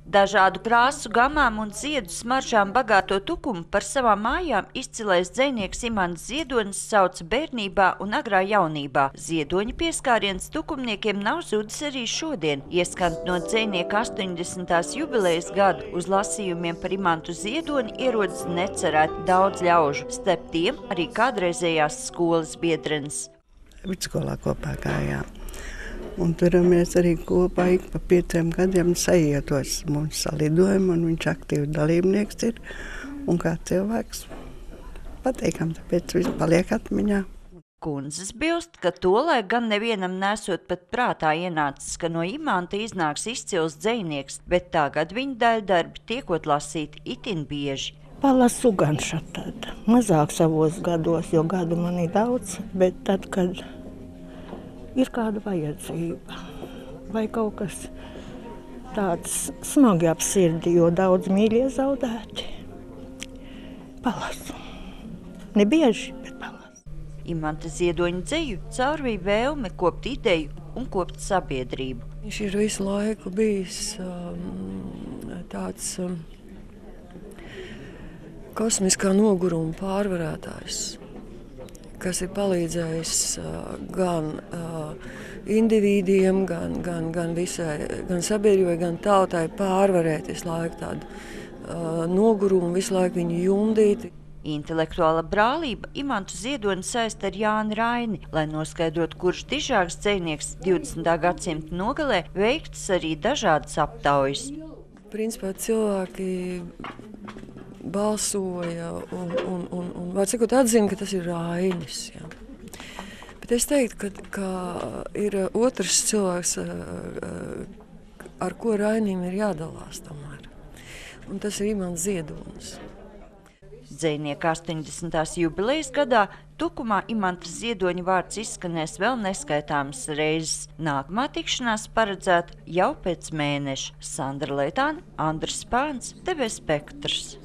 Dažādu krāsu gamām un ziedu smaržām bagāto tukumu par savām mājām izcilais dzejnieks Imants Ziedonis sauca bērnībā un agrā jaunībā. Ziedoņa pieskāriens tukumniekiem nav zudis arī šodien. Ieskant no dzejnieka 80. jubilejas gadu uz lasījumiem par Imantu Ziedoni ierodas necerēti daudz ļaužu. Starp tiem arī kādreizējās skolas biedrenes. Vidusskolā kopā gājām. Un tur mēs arī kopā ik pa 5 gadiem saietos mūsu salidojumu, un viņš aktīvi dalībnieks ir. Un kā cilvēks patīkam, tāpēc viss paliek atmiņā. Kundzes bilst, ka tolaik gan nevienam nesot pat prātā ienācis, ka no Imanta iznāks izcils dzejnieks, bet tagad viņa daļdarbi tiekot lasīti itin bieži. Palasu gan šatad, mazāk savos gados, jo gadu man ir daudz, bet tad, kad ir kāda vajadzība vai kaut kas tāds smagi ap sirdi, jo daudz mīļie zaudēti. Palasu. Ne bieži, bet palasu. Imanta Ziedoņa dzeju caurvīja vēlme kopt ideju un kopt sabiedrību. Viņš ir visu laiku bijis tāds kosmiskā noguruma pārvarētājs, kas ir palīdzējis gan individiem, gan sabiedrībai, gan tautai pārvarēt visu laiku tādu nogurumu, visu laiku viņu jumdīt. Intelektuāla brālība Imantu Ziedoni saista ar Jāni Raini, lai noskaidrotu, kurš dižāks dzejnieks 20. gadsimta nogalē, veiktas arī dažādas aptaujas. Principā cilvēki balsoja un var cikot atzina, ka tas ir Rainis. Ja. Bet es teiktu, ka ir otrs cilvēks, ar ko Rainim ir jādalās tomēr. Un tas ir Imants Ziedonis. Dzejnieka 80. jubilejas gadā tukumā Imanta Ziedoņa vārds izskanēs vēl neskaitāmas reizes. Nākamā tikšanās paredzēta jau pēc mēneša. Sandra Leitāne, Andris Spāns, TV Spektrs.